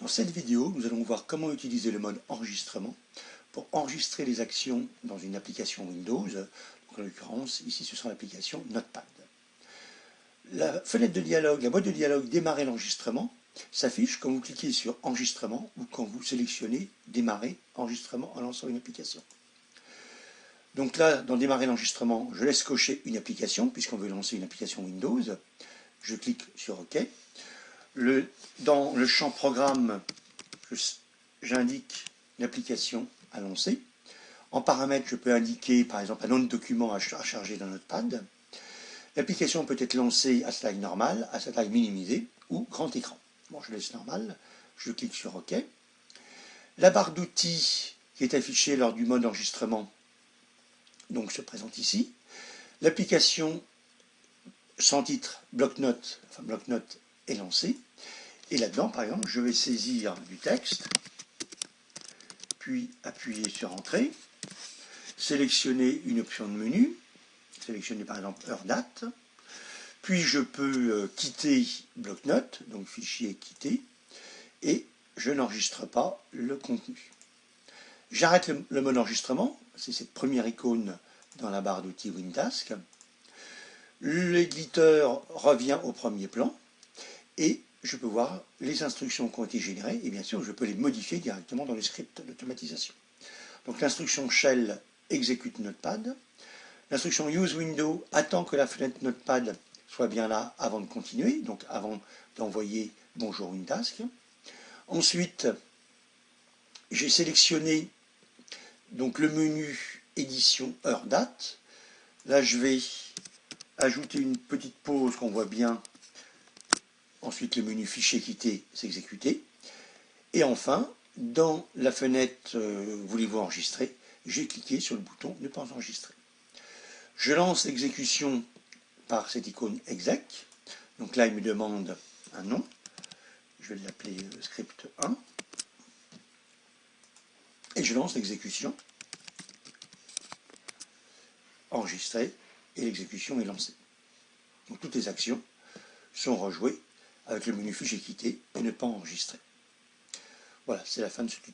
Dans cette vidéo, nous allons voir comment utiliser le mode enregistrement pour enregistrer les actions dans une application Windows. Donc en l'occurrence, ici ce sera l'application Notepad. La fenêtre de dialogue, la boîte de dialogue démarrer l'enregistrement s'affiche quand vous cliquez sur enregistrement ou quand vous sélectionnez démarrer enregistrement en lançant une application. Donc là, dans démarrer l'enregistrement, je laisse cocher une application puisqu'on veut lancer une application Windows. Je clique sur OK. Dans le champ programme, j'indique l'application à lancer. En paramètres, je peux indiquer par exemple un nom de document à charger dans Notepad. L'application peut être lancée à sa taille normale, à sa taille minimisée ou grand écran. Bon, je laisse normal, je clique sur OK. La barre d'outils qui est affichée lors du mode enregistrement donc, se présente ici. L'application sans titre bloc-notes, est lancée. Et là-dedans, par exemple, je vais saisir du texte, puis appuyer sur Entrée, sélectionner une option de menu, sélectionner par exemple heure-date, puis je peux quitter bloc-notes, donc fichier quitter, et je n'enregistre pas le contenu. J'arrête le mode enregistrement, c'est cette première icône dans la barre d'outils WinTask. L'éditeur revient au premier plan et je peux voir les instructions qui ont été générées et bien sûr je peux les modifier directement dans le script d'automatisation. Donc l'instruction shell exécute Notepad. L'instruction use window attend que la fenêtre Notepad soit bien là avant de continuer, donc avant d'envoyer bonjour WinTask. Ensuite, j'ai sélectionné donc le menu édition heure date. Là je vais ajouter une petite pause qu'on voit bien. Ensuite le menu fichier quitté s'exécuter. Et enfin, dans la fenêtre voulez-vous enregistrer, j'ai cliqué sur le bouton ne pas enregistrer. Je lance l'exécution par cette icône exec. Donc là il me demande un nom. Je vais l'appeler script 1. Et je lance l'exécution. Enregistré et l'exécution est lancée. Donc toutes les actions sont rejouées avec le menu fichier quitté et ne pas enregistrer. Voilà, c'est la fin de ce tutoriel.